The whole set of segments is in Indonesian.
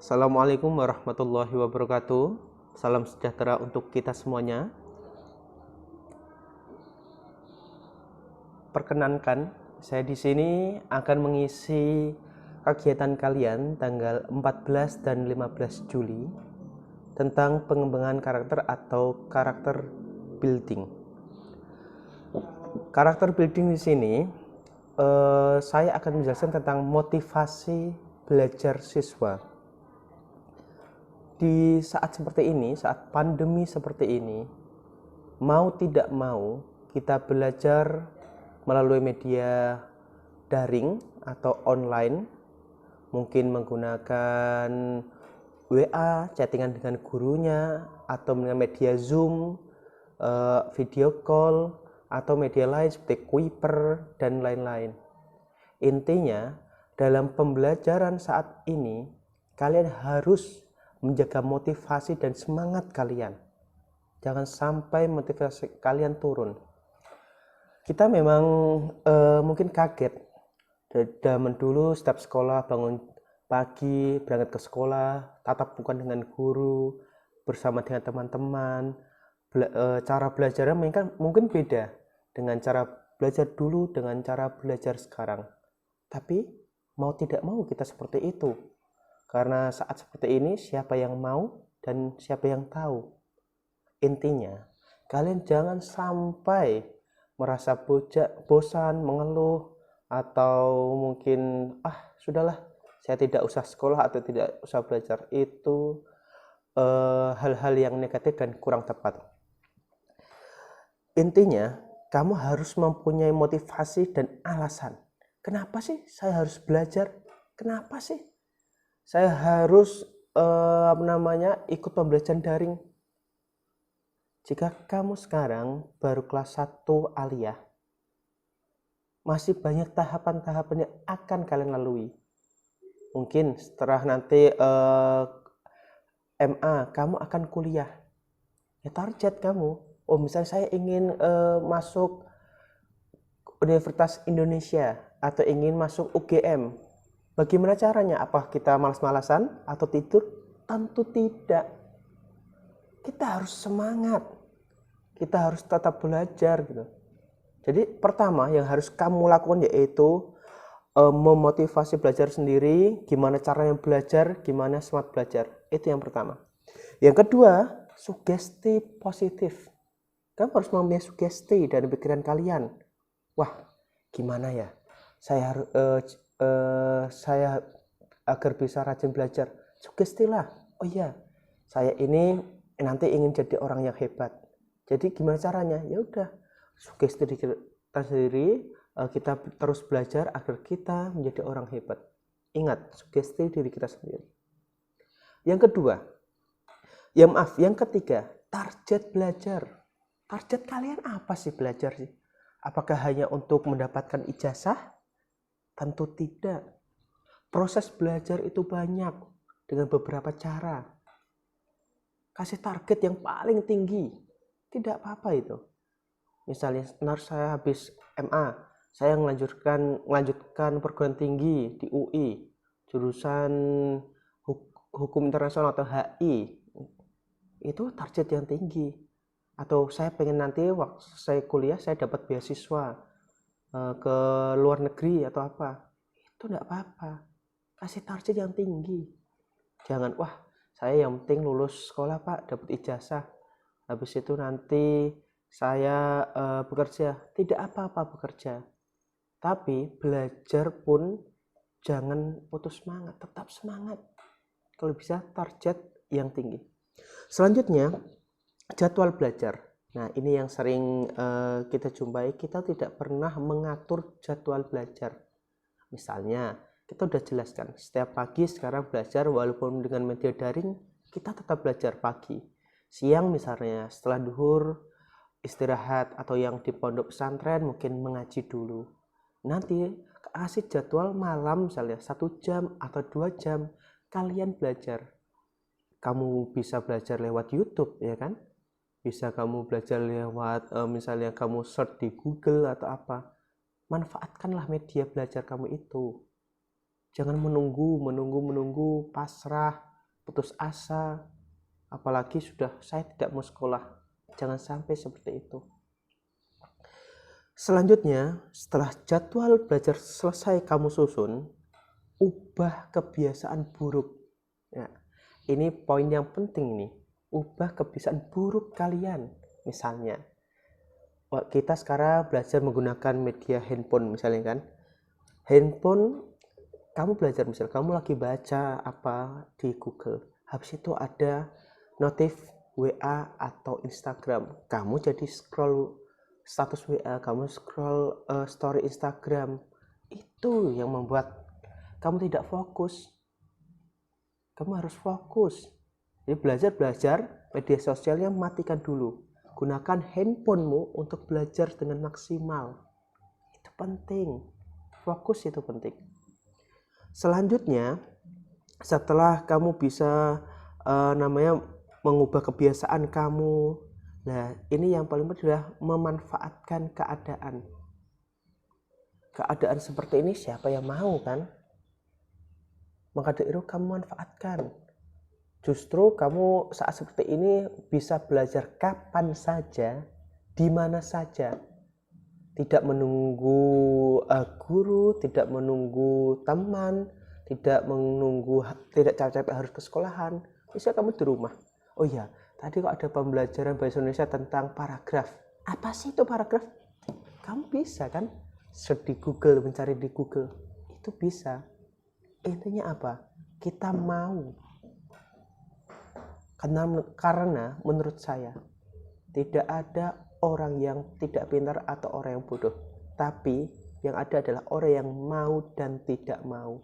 Assalamualaikum warahmatullahi wabarakatuh. Salam sejahtera untuk kita semuanya. Perkenankan, saya di sini akan mengisi kegiatan kalian tanggal 14 dan 15 Juli tentang pengembangan karakter atau karakter building. Karakter building di sini saya akan menjelaskan tentang motivasi belajar siswa. Di saat seperti ini, saat pandemi seperti ini, mau tidak mau kita belajar melalui media daring atau online, mungkin menggunakan WA, chattingan dengan gurunya, atau dengan media Zoom, video call, atau media lain seperti Kuiper dan lain-lain. Intinya, dalam pembelajaran saat ini, kalian harus menjaga motivasi dan semangat kalian. Jangan sampai motivasi kalian turun. Kita memang mungkin kaget. Zaman dulu setiap sekolah bangun pagi, berangkat ke sekolah, tatap muka dengan guru, bersama dengan teman-teman. Cara belajarnya mungkin beda dengan cara belajar dulu dengan cara belajar sekarang. Tapi mau tidak mau kita seperti itu. Karena saat seperti ini siapa yang mau dan siapa yang tahu. Intinya, kalian jangan sampai merasa bosan, mengeluh, atau mungkin sudahlah, saya tidak usah sekolah atau tidak usah belajar. Itu hal-hal yang negatif dan kurang tepat. Intinya, kamu harus mempunyai motivasi dan alasan. Kenapa sih saya harus belajar? Kenapa sih saya harus ikut pembelajaran daring? Jika kamu sekarang baru kelas 1 aliyah, masih banyak tahapan-tahapan yang akan kalian lalui. Mungkin setelah nanti MA, kamu akan kuliah. Ya, target kamu, misalnya saya ingin masuk Universitas Indonesia atau ingin masuk UGM. Bagaimana caranya? Apa kita malas-malasan atau tidur? Tentu tidak. Kita harus semangat. Kita harus tetap belajar gitu. Jadi pertama yang harus kamu lakukan yaitu memotivasi belajar sendiri, gimana caranya belajar, gimana semangat belajar. Itu yang pertama. Yang kedua, sugesti positif. Kamu harus mempunyai sugesti dari pikiran kalian. Wah, gimana ya? Saya agar bisa rajin belajar. Sugestilah. Oh iya, saya ini nanti ingin jadi orang yang hebat. Jadi gimana caranya? Ya udah, sugesti diri kita sendiri, kita terus belajar agar kita menjadi orang hebat. Ingat, sugesti diri kita sendiri. Yang kedua, yang ketiga, target belajar. Target kalian apa sih belajar sih? Apakah hanya untuk mendapatkan ijazah? Tentu tidak. Proses belajar itu banyak dengan beberapa cara. Kasih target yang paling tinggi. Tidak apa-apa itu. Misalnya, saya habis MA, saya melanjutkan perguruan tinggi di UI, jurusan Hukum Internasional atau HI. Itu target yang tinggi. Atau saya pengen nanti waktu saya kuliah, saya dapat beasiswa ke luar negeri atau apa. Itu enggak apa-apa. Kasih target yang tinggi. Jangan, saya yang penting lulus sekolah Pak, dapat ijazah. Habis itu nanti saya bekerja. Tidak apa-apa bekerja. Tapi belajar pun jangan putus semangat, tetap semangat. Kalau bisa target yang tinggi. Selanjutnya, jadwal belajar. Nah, ini yang sering kita jumpai, kita tidak pernah mengatur jadwal belajar. Misalnya, kita udah jelaskan, setiap pagi sekarang belajar walaupun dengan media daring, kita tetap belajar pagi. Siang misalnya, setelah duhur, istirahat, atau yang di pondok pesantren mungkin mengaji dulu. Nanti kasih jadwal malam misalnya 1 jam atau 2 jam, kalian belajar. Kamu bisa belajar lewat YouTube, ya kan? Bisa kamu belajar lewat misalnya kamu search di Google atau apa. Manfaatkanlah media belajar kamu itu. Jangan menunggu pasrah putus asa, apalagi sudah saya tidak mau sekolah. Jangan sampai seperti itu. Selanjutnya, setelah jadwal belajar selesai kamu susun, ubah kebiasaan buruk. Ya, ini poin yang penting nih. Ubah kebiasaan buruk kalian. Misalnya, kita sekarang belajar menggunakan media handphone misalnya kan. Handphone, kamu belajar misalnya, kamu lagi baca apa di Google. Habis itu ada notif WA atau Instagram. Kamu jadi scroll status WA, kamu scroll story Instagram. Itu yang membuat kamu tidak fokus. Kamu harus fokus. Jadi belajar media sosialnya matikan dulu. Gunakan handphonemu untuk belajar dengan maksimal. Itu penting. Fokus itu penting. Selanjutnya, setelah kamu bisa mengubah kebiasaan kamu, nah ini yang paling penting adalah memanfaatkan keadaan. Keadaan seperti ini siapa yang mau kan? Maka dari itu kamu manfaatkan. Justru kamu saat seperti ini bisa belajar kapan saja, di mana saja. Tidak menunggu guru, tidak menunggu teman, tidak capek-capek harus ke sekolahan. Bisa kamu di rumah. Oh iya, tadi kok ada pembelajaran bahasa Indonesia tentang paragraf. Apa sih itu paragraf? Kamu bisa kan di Google, mencari di Google. Itu bisa. Intinya apa? Kita mau. Karena menurut saya tidak ada orang yang tidak pintar atau orang yang bodoh, tapi yang ada adalah orang yang mau dan tidak mau.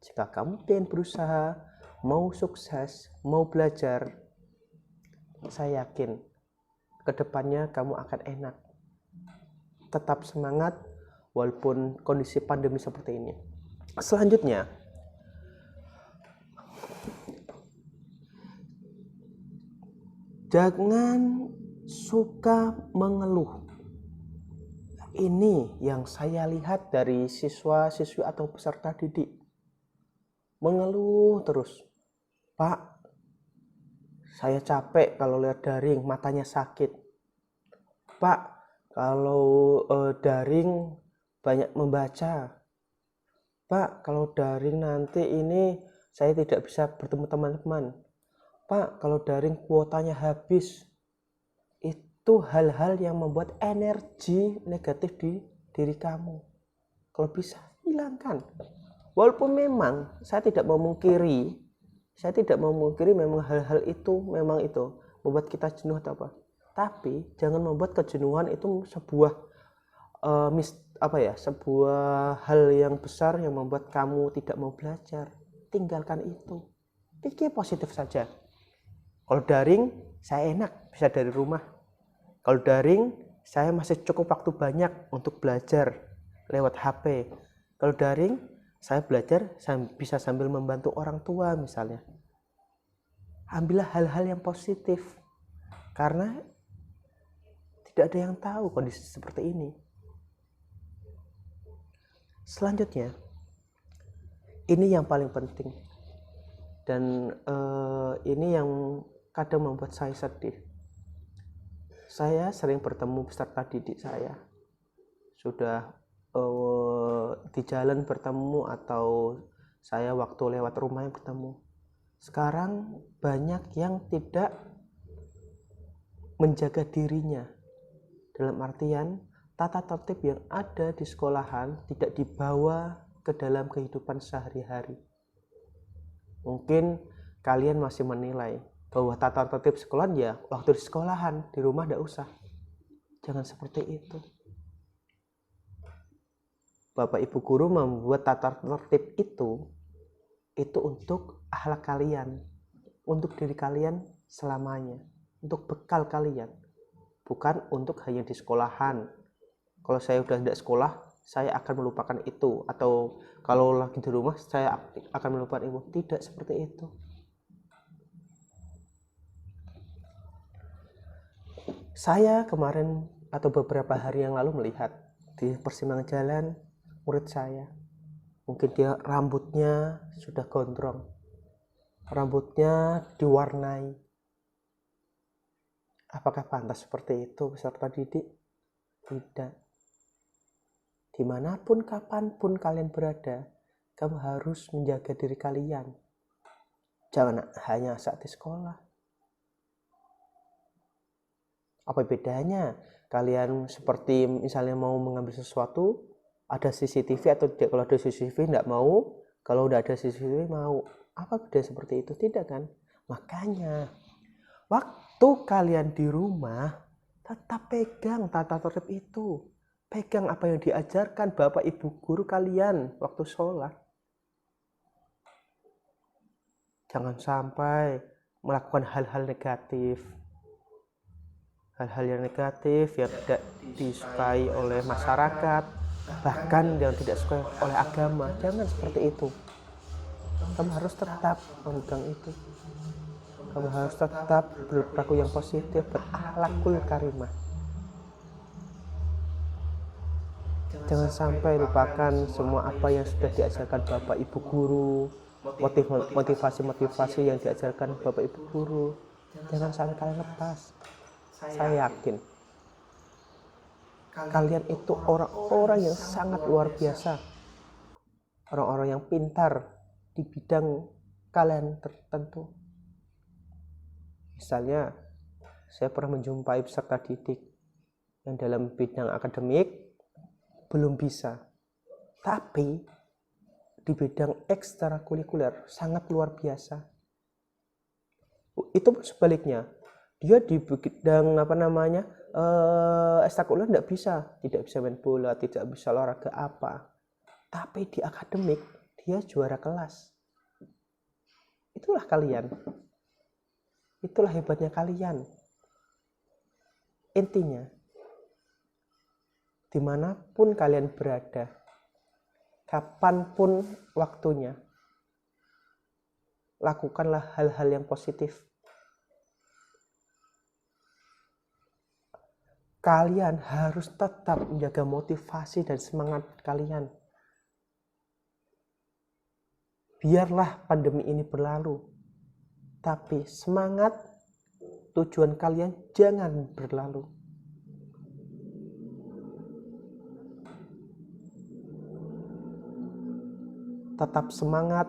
Jika kamu ingin berusaha, mau sukses, mau belajar, saya yakin kedepannya kamu akan enak. Tetap semangat walaupun kondisi pandemi seperti ini. Selanjutnya, jangan suka mengeluh. Ini yang saya lihat dari siswa-siswi atau peserta didik. Mengeluh terus. Pak, saya capek kalau lihat daring, matanya sakit. Pak, kalau daring banyak membaca. Pak, kalau daring nanti ini saya tidak bisa bertemu teman-teman. Pak, kalau daring kuotanya habis. Itu hal-hal yang membuat energi negatif di diri kamu. Kalau bisa, hilangkan. Walaupun memang saya tidak memungkiri memang hal-hal itu memang itu membuat kita jenuh atau apa. Tapi jangan membuat kejenuhan itu sebuah sebuah hal yang besar yang membuat kamu tidak mau belajar. Tinggalkan itu. Pikir positif saja. Kalau daring, saya enak bisa dari rumah. Kalau daring, saya masih cukup waktu banyak untuk belajar lewat HP. Kalau daring, saya belajar bisa sambil membantu orang tua misalnya. Ambillah hal-hal yang positif. Karena tidak ada yang tahu kondisi seperti ini. Selanjutnya, ini yang paling penting. Dan ini yang kadang membuat saya sedih. Saya sering bertemu peserta didik saya. Sudah di jalan bertemu atau saya waktu lewat rumah yang bertemu. Sekarang banyak yang tidak menjaga dirinya. Dalam artian tata tertib yang ada di sekolahan tidak dibawa ke dalam kehidupan sehari-hari. Mungkin kalian masih menilai bahwa tata tertib sekolahan ya waktu di sekolahan, di rumah tidak usah. Jangan seperti itu. Bapak Ibu guru membuat tata tertib itu untuk akhlak kalian, untuk diri kalian selamanya, untuk bekal kalian, bukan untuk hanya di sekolahan. Kalau saya udah tidak sekolah, saya akan melupakan itu, atau kalau lagi di rumah saya akan melupakan itu. Tidak seperti itu. Saya kemarin atau beberapa hari yang lalu melihat di persimpangan jalan murid saya. Mungkin dia rambutnya sudah gondrong. rambutnya diwarnai. Apakah pantas seperti itu peserta didik? Tidak. Dimanapun, kapanpun kalian berada, kamu harus menjaga diri kalian. Jangan hanya saat di sekolah. Apa bedanya kalian seperti misalnya mau mengambil sesuatu, ada CCTV atau tidak? Kalau ada CCTV tidak mau, kalau udah ada CCTV mau. Apa beda seperti itu? Tidak kan? Makanya waktu kalian di rumah tetap pegang tata tertib itu. Pegang apa yang diajarkan bapak ibu guru kalian waktu sholat. Jangan sampai melakukan hal-hal negatif. Hal-hal yang negatif yang tidak disukai oleh masyarakat, bahkan yang tidak disukai oleh agama. Jangan seperti itu. Kamu harus tetap memegang itu. Kamu harus tetap berperilaku yang positif, berakhlakul karimah. Jangan sampai lupakan semua apa yang sudah diajarkan bapak ibu guru, motivasi-motivasi yang diajarkan bapak ibu guru. Jangan sampai kalian lepas. Saya yakin kalian itu orang-orang yang sangat luar biasa, orang-orang yang pintar di bidang kalian tertentu. Misalnya, saya pernah menjumpai peserta didik yang dalam bidang akademik belum bisa, tapi di bidang ekstrakurikuler sangat luar biasa. Itu sebaliknya, dia di bidang ekstrakurikuler tidak bisa main bola, tidak bisa olahraga apa, tapi di akademik dia juara kelas. Itulah kalian, itulah hebatnya kalian. Intinya, dimanapun kalian berada, kapanpun waktunya, lakukanlah hal-hal yang positif. Kalian harus tetap menjaga motivasi dan semangat kalian. Biarlah pandemi ini berlalu, tapi semangat tujuan kalian jangan berlalu. Tetap semangat,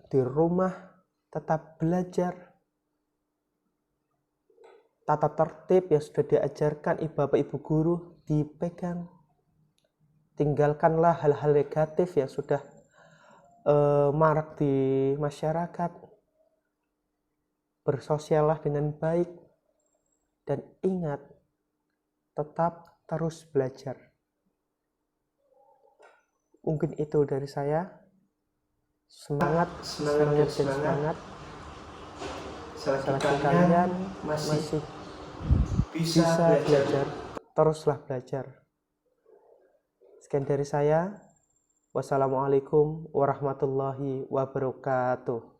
di rumah, tetap belajar. Tata tertib yang sudah diajarkan bapak ibu guru dipegang. Tinggalkanlah hal-hal negatif yang sudah marak di masyarakat. Bersosiallah dengan baik. Dan ingat, tetap terus belajar. Mungkin itu dari saya. Semangat. Selagi kalian masih bisa belajar, teruslah belajar. Sekian dari saya. Wassalamualaikum warahmatullahi wabarakatuh.